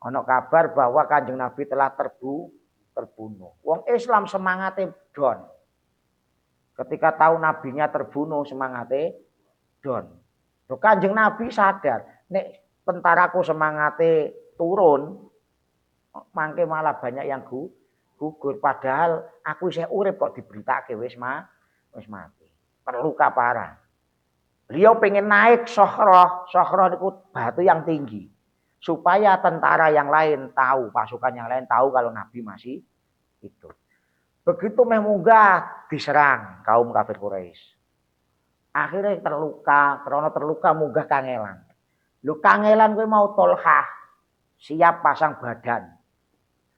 A: Ono kabar bahwa Kanjeng Nabi telah terbunuh. Wong Islam semangatnya don. Ketika tahu nabinya terbunuh semangatnya don. Kanjeng Nabi sadar, nek tentaraku semangatnya turun, mangke malah banyak yang gugur. Padahal aku isih urip kok diberitake wis mati. Terluka parah. Beliau pengen naik Sokhroh itu batu yang tinggi. Supaya tentara yang lain tahu, pasukan yang lain tahu kalau Nabi masih hidup. Begitu munggah diserang kaum kafir Quraisy. Akhirnya terluka, karena terluka munggah kangelan. Lu kangelan gue mau Tolhah siap pasang badan.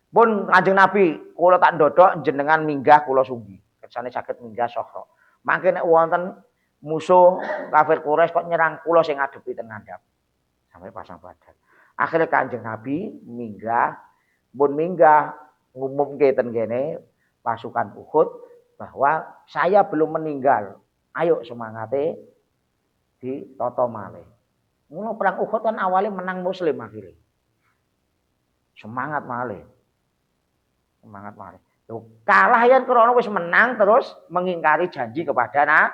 A: Pun Kanjeng Nabi kula tak ndodok jenengan minggah kula sunggi. Kersane saged minggah Sokhroh. Mangke nek wonten musuh kafir Quraisy kok nyerang kula sing ngadepi ten ngandhap. Sampai pasang badan. Akhirnya Kanjeng Nabi minggah, pun minggah ngumumke ten kene pasukan Uhud bahwa saya belum meninggal. Ayo semangate ditoto malih. Mula perang Uhud kan awalnya menang Muslim akhirnya. Semangat malih. Tuh, kalah ya karena wis menang terus mengingkari janji kepada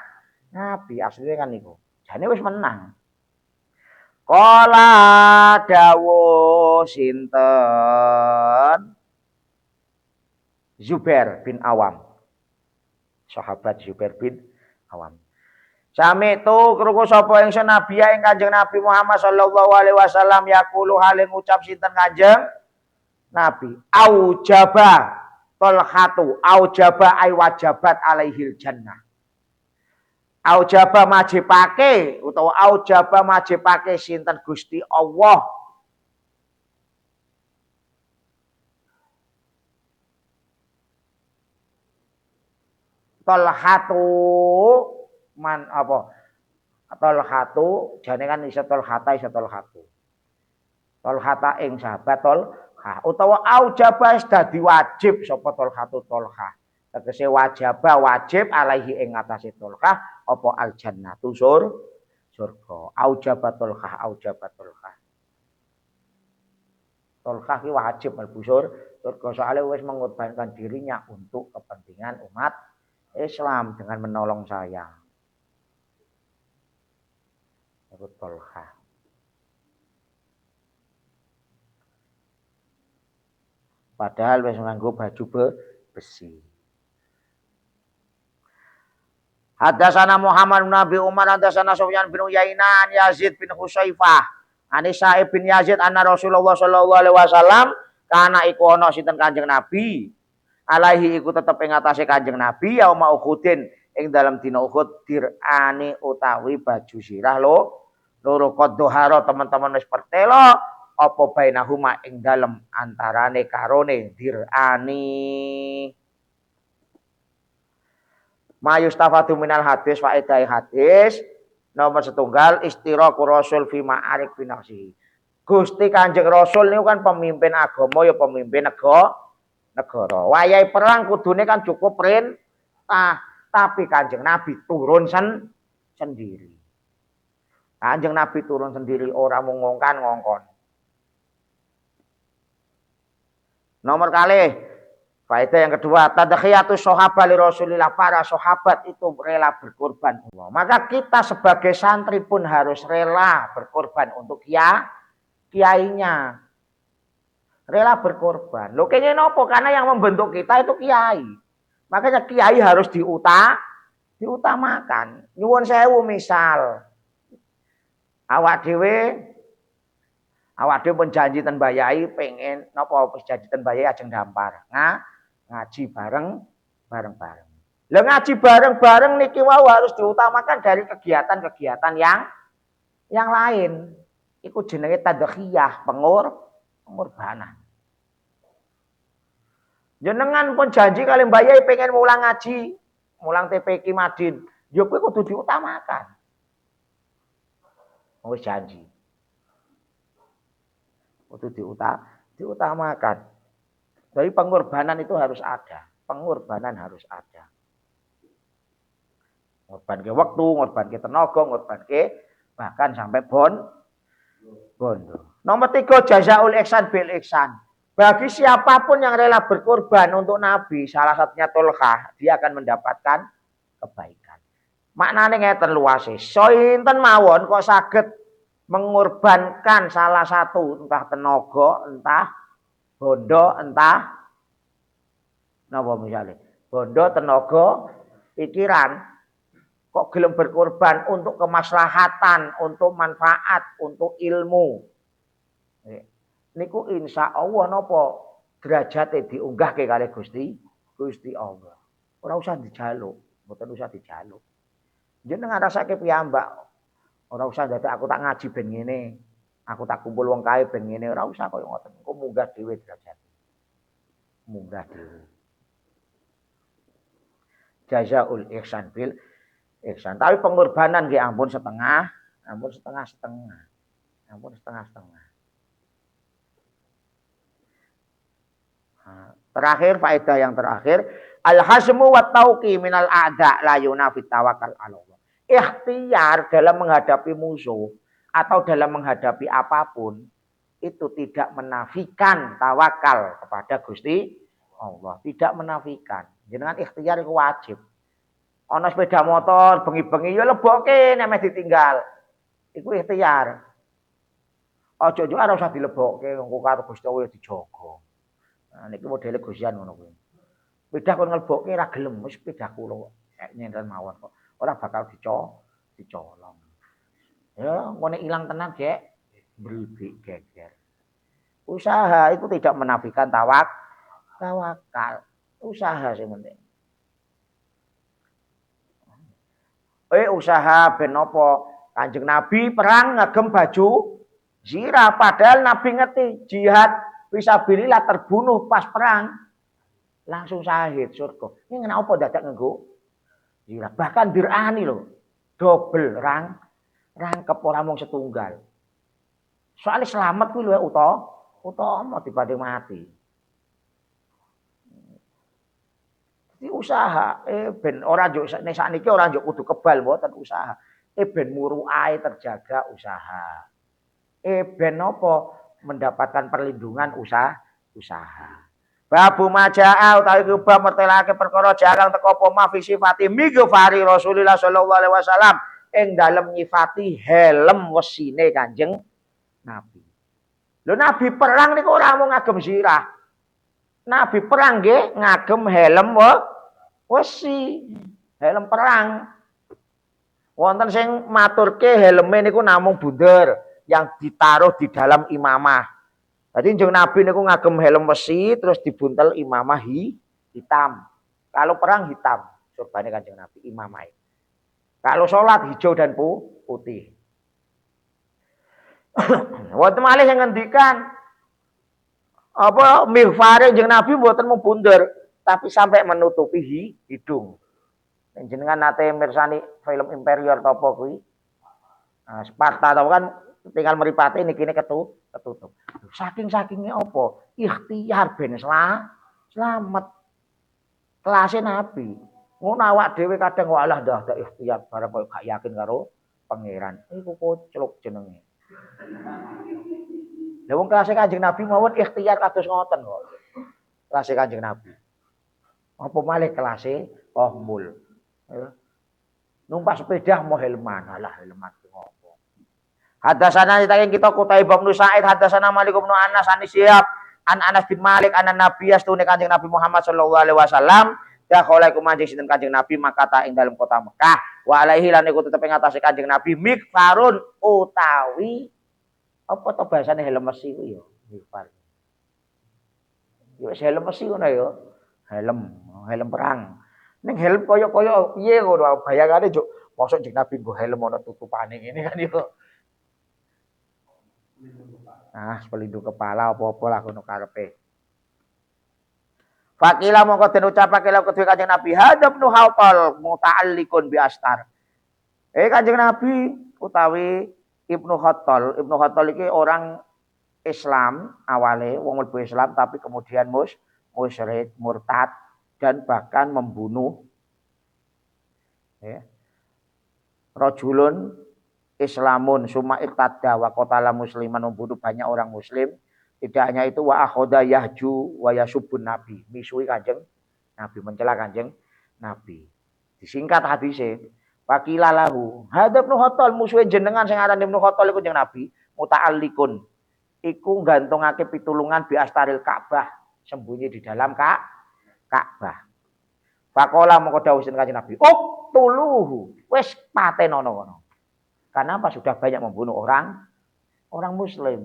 A: Nabi. Aslinya kan niku. Jane wis menang. Kala dawuh sinten? Zubair bin Awam. Sahabat Zubair bin Awam. Sami tu krungu sapa ingsun Nabi ing Kanjeng Nabi Muhammad sallallahu alaihi wasallam yaqulu hale ngucap sinten Kanjeng Nabi aujaba Tolhatu aujaba ay wajabat alaihil jannah. Aujaba majibake utawa aujaba majibake sinten Gusti Allah Tolhatu man apa Tolhatu jane kan iso Tolhata iso Tolhatu. Tolhata ing sahabat Tolha utawa aujaba dadi wajib sapa Tolhatu Tolha. Tegese wajaba wajib alaihi ing atase Tolha apa al jannatu surga. Aujaba Tolha Tolha ki wajib mlebu surga soalnya wis mengorbankan dirinya untuk kepentingan umat Islam dengan menolong saya. Tolha. Padahal wis nganggo baju besi. Hadatsana Muhammad bin Abi Umar hadatsana Sufyan bin Uyainah Yazid bin Husayfah Ani Sa'ib bin Yazid anna Rasulullah sallallahu alaihi wasallam kana iku ana sinten Kanjeng Nabi alaihi iku tetep ing atase Kanjeng Nabi yauma Uhudin ing dalam dina Uhud dirani utawi baju sirah loro qaddoharo teman-teman wis pertelo apa bainahuma ing dalem antarane karone dirani mayustafadu minal hadis faedai hadis nomor setunggal istiraku Rasul fi ma'arik binafsihi. Gusti Kanjeng Rasul niku kan pemimpin agama ya pemimpin negara. Wayahe perang kudune kan cukup perintah, tapi Kanjeng Nabi turun sendiri. Kanjeng Nabi turun sendiri ora mung ngongkon. Nomor kali faedah yang kedua, tadkhiyatu sahabat li Rasulillah, para sahabat itu rela berkorban Allah. Maka kita sebagai santri pun harus rela berkorban untuk kiainya. Rela berkorban. Lho kene nopo? Karena yang membentuk kita itu kiai. Makanya kiai harus diutamakan. Nyuwun sewu misal Awak dhewe pun janji ten Bayai pengen napa wis janji ten Bayai ajeng dampar. Ngaji bareng-bareng. Lah ngaji bareng-bareng niki wau harus diutamakan dari kegiatan-kegiatan yang lain. Iku jenenge tadkhiyah, pengorbanan. Jenengan pun janji kali Bayai pengen mulang ngaji, mulang TPQ Madin. Ya kuwi kudu diutamakan. Wis janji. Kudu diutamakan. Jadi pengorbanan itu harus ada. Pengorbanan harus ada. Ngorbanke waktu, ngorbanke tenaga, ngorbanke bahkan sampai bondo. Nomor 3 jazaul ihsan bil ihsan. Bagi siapapun yang rela berkorban untuk Nabi, salah satunya Tolkah, dia akan mendapatkan kebaikan. Maknane ngeten luase. Sointen mawon kok saged mengorbankan salah satu entah tenaga, entah bondo, entah napa misale. Bondo, tenaga, pikiran kok gelem berkorban untuk kemaslahatan, untuk manfaat, untuk ilmu. Niku insya Allah napa derajate diunggahke kali Gusti Allah. Ora usah dijaluk, mboten usah dijaluk. Jenengan rasake piyambak. Ora usah dadi aku tak ngaji ben ngene. Aku tak kumpul wong kae ben ngene, ora usah koyo ngoten. Engko munggah dhewe derajate. Munggah dhewe. Jazaul ihsan bil ihsan. Tapi pengorbanan nggih ampun setengah. Terakhir, faedah yang terakhir, al-hasmu wa tauqi minal a'da la yunafi tawakkal 'ala Allah. Ikhtiar dalam menghadapi musuh atau dalam menghadapi apapun itu tidak menafikan tawakal kepada Gusti Allah, tidak menafikan. Jenengan ikhtiar itu wajib. Ana sepeda motor bengi-bengi ya lebokke nek meh ditinggal. Iku ikhtiar. Aja-aja ora usah dilebokke engko karo Gusti Allah dijaga. Nah, niki modele Gusian ngono kuwi. Sepeda kon nglebokke ra gelem, wis sepeda kula nyenten mawon kok. Ora bakal dicolong. Ya, ngene ilang tenan, Gek. Bribik geger. Usaha itu tidak menafikan tawakal. Usaha sing penting. Usaha ben apa? Kanjeng Nabi perang ngagem baju zirah padahal Nabi ngerti jihad fisabilillah terbunuh pas perang langsung syahid surga. Ini kenapa dadak nganggo zirah? Bahkan dirani loh. Double rangkep ora mung setunggal. Soalnya selamat kuwi luwih utama dibanding mati. Jadi usaha ben ora njuk nek sakniki ora njuk kudu kebal mboten usaha. Ben muruae terjaga usaha. Ben apa mendapatkan perlindungan usaha. Babu majaa utawi kubah mertelake perkara jarang teko apa ma fi sifati mighfari Rasulullah sallallahu alaihi wasallam ing dalem nyifati helm wesine Kanjeng Nabi. Lho Nabi perang niku ora mung ngagem zirah. Nabi perang nggih ngagem helm wesi, helm perang. Wonten sing maturke helme niku namung bunder yang ditaruh di dalam imamah. Jadi Kanjeng Nabi niku ngagem helm besi terus dibuntel imamah hitam. Kalau perang hitam, surbane Kanjeng Nabi imamah. Kalau sholat hijau dan putih. Wonten malih yang ngendikan apa mighfare Kanjeng Nabi mboten mung bunder tapi sampai menutupi hidung. Jenengan nate mirsani film Imperior apa kuwi? Sparta tau kan tinggal mripate niki ketutup. Saking-sakingnya apa? Ikhtiar ben selamat. Kelasé Nabi. Ngono awak dhewe kadang walah ndak ikhtiar bareng kok gak yakin karo pangeran. Iku kocluk jenenge. Lah wong kelasé Kanjeng Nabi mawon ikhtiar kados ngoten kok. Kelasé Kanjeng Nabi. Apa malih kelasé Kohmul. Numpak sepeda mau helman, alah helman ngopo. Hadasana kita Qutaibah bin Sa'id, hadasana Malik bin Anas an Syihab, an Anas bin Malik an Nabi astune Kanjeng Nabi Muhammad sallallahu alaihi wasallam, dakhala iku manjing sinten Kanjeng Nabi Makkah ing dalam kota Mekah. Wa alaihi lan iku tetep ing atase Kanjeng Nabi mikfarun utawi apa to bahasane helm besi ku ya mikfar. Ya wis helm besi ngono ya. Helm perang. Ning helm kaya-kaya piye ngono bayangane juk mosok Kanjeng Nabi nggo helm ana tutupane ngene kan yo. Ah, pelindung kepala apa-apa lah ngono karepe. Fakila mongko den ucapake la kedue Kanjeng Nabi hadap nu hautal muta'alliqun bi astar. Kanjeng Nabi utawi Ibnu Khattal. Ibnu Khattal iki orang Islam awale wong mlebu Islam tapi kemudian musyrik, murtad dan bahkan membunuh ya. Rajulun Islamun summa iqtada wa qatala musliman membunuh banyak orang muslim. Tidak hanya itu wa akhoda yahju wa yasubun nabi. Misui Kanjeng Nabi mencela Kanjeng Nabi. Disingkat hadisnya Wakila lahu hadap Ibnu Khattal musuhe jenengan sing aran Ibnu Khattal iku Kanjeng Nabi muta'alliqun. Iku gantungake pitulungan bi astaril Ka'bah, sembunyi di dalam Ka'bah. Faqala mongko dawuh Kanjeng Nabi, "Uqtuluhu." Wis patenono kono. Karena apa? Sudah banyak membunuh orang muslim.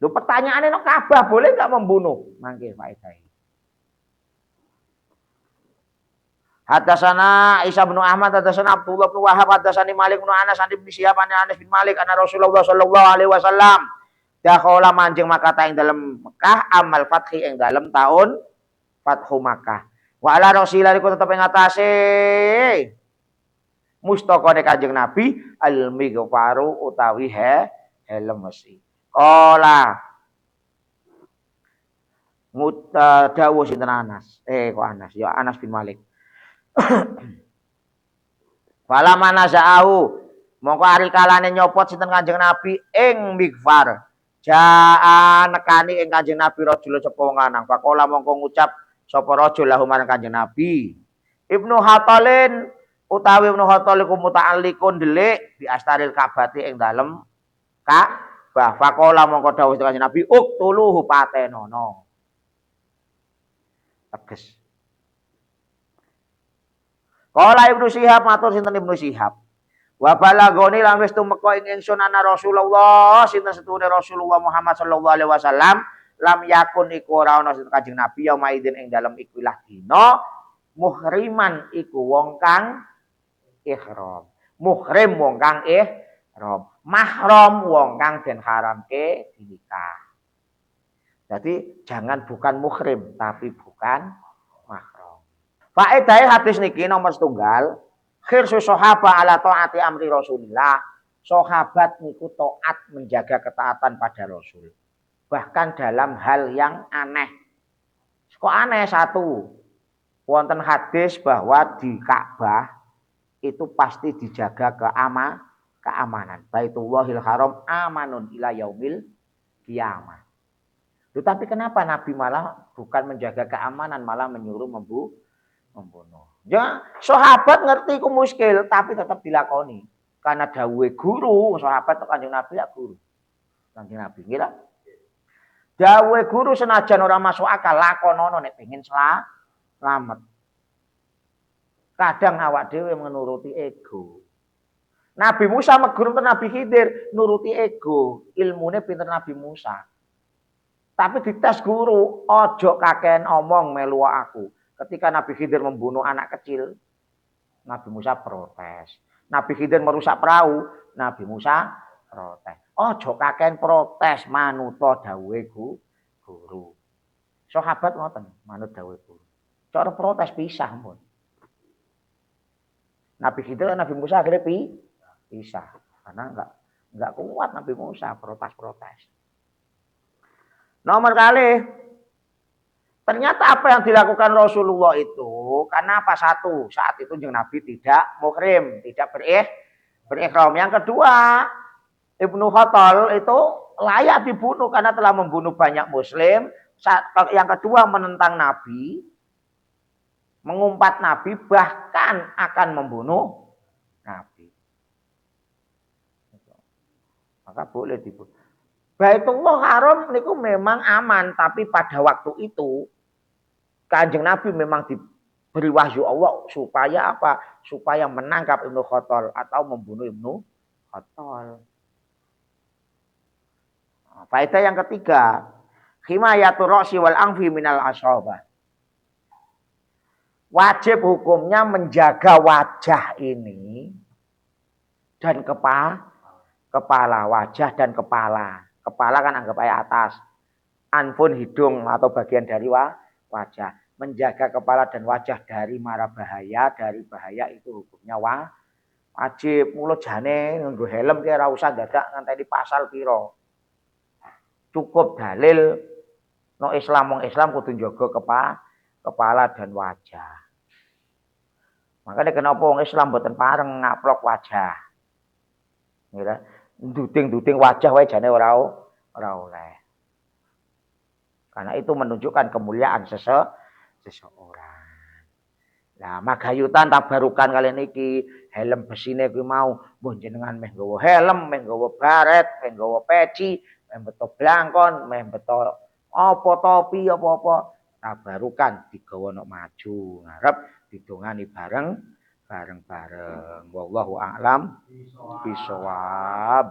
A: Lho pertanyaane nek Ka'bah boleh enggak membunuh? Mangke faedahe. Hadatsana Isa bin Ahmad, hadatsana Abdullah bin Wahab, hadatsani Malik bin Anas, bin Syihab, Anas bin Malik, ana Rasulullah sallallahu alaihi wasallam dakhala manjing Makkah ing dalem Mekah amal fathi ing dalem taun Fathu Makkah. Wa ala Rasulillah iku tetep ing atase mustaqone Kanjeng Nabi al-mighfaru utawi helm besi. Qala dawuh sinten Anas. Kok Anas? Ya Anas bin Malik. Fala manaza'u mongko aril kalane nyopot sinten Kanjeng Nabi ing mighfar. Jaa nekani ing Kanjeng Nabi rajul sapa wong lanang. Faqala mongko ngucap sapa rajul lahu marang Kanjeng Nabi. Ibnu Khattalin utawi Ibnu Khattal iku muta'alliqun delik bi astaril Ka'bati ing dalem Ka'bah. Faqala mongko dawuh Kanjeng Nabi uqtuluhu patenono. Teges. Kala Ibnu Syihab matur sinten Ibnu Syihab. Wa balagoni lan wis tumeka ing ingsun ana Rasulullah sinten setune Rasulullah Muhammad sallallahu alaihi wasallam lam yakun iku ora ana sinten Kanjeng Nabi ya maidin ing dalem ikilah dina muhriman iku wong kang ihram. Muhrim wong kang ihram. Mahram wong kang den haramke dinikah. Jadi jangan bukan muhrim tapi bukan mahram. Faedahe hadis niki nomor setunggal, khirsu sahaba ala taati amri Rasulillah. Sahabat niku taat menjaga ketaatan pada Rasul. Bahkan dalam hal yang aneh. Kok aneh satu? Wonten hadis bahwa di Ka'bah itu pasti dijaga keamanan. Baitullahil Haram amanun ila yaumil kiamah. Tetapi kenapa Nabi malah bukan menjaga keamanan, malah menyuruh membunuh? Ya, sahabat ngerti ku muskil tapi tetap dilakoni. Karena dawuhe guru, sahabat Kanjeng Nabi ya guru. Kanjeng Nabi ngira. Dawuhe guru senajan ora masuk akal lakonono nek pengin selamat. Kadang awak dhewe menuruti ego. Nabi Musa meguru Nabi Khidir nuruti ego, ilmune pinter Nabi Musa. Tapi dites guru, ojo kakean omong melu aku. Ketika Nabi Khidir membunuh anak kecil, Nabi Musa protes. Nabi Khidir merusak perahu, Nabi Musa protes. Ojo kakean protes manuto dawuhe guru. Sahabat ngoten, manut dawuhe guru. Cara protes pisah pun. Nabi Khidir dan Nabi Musa akhirnya pisah. Karena enggak kuat Nabi Musa protes. Nomor kali ternyata apa yang dilakukan Rasulullah itu karena apa? Satu, saat itu Nabi tidak muhrim, tidak berihram. Yang kedua, Ibnu Khattal itu layak dibunuh karena telah membunuh banyak muslim. Yang kedua, menentang Nabi, mengumpat Nabi, bahkan akan membunuh Nabi. Maka boleh dibunuh. Baitullah Haram niku memang aman, tapi pada waktu itu Kanjeng Nabi memang beri wahyu Allah supaya apa? Supaya menangkap Ibnu Khattal atau membunuh Ibnu Khattal. Faedah yang ketiga, himayatul ra'si wal anfi minal ashabah. Wajib hukumnya menjaga wajah ini dan kepala, wajah dan kepala. Kepala kan anggap aja atas. Anfun hidung atau bagian dari wajah. Menjaga kepala dan wajah dari mara bahaya, dari bahaya itu hukumnya wajib. Mulut jane nganggo helm ki ora usah dadak ngenteni pasal pira. Cukup dalil no Islam wong Islam kudu njaga kepala dan wajah. Makanya kenapa wong Islam mboten pareng ngaplok wajah. Ngira nduding-nduding wajah wae jane ora oleh. Karena itu menunjukkan kemuliaan seseorang. Nah, magayutan tabarukan kalian iki helm besine kuwi mau mbuh jenengan meh nggawa helm, meh nggawa baret, meh nggawa peci, meh beto blangkon, meh beto apa topi apa-apa tabarukan digawa nok maju ngarep didongani bareng. Wallahu a'lam bishawab.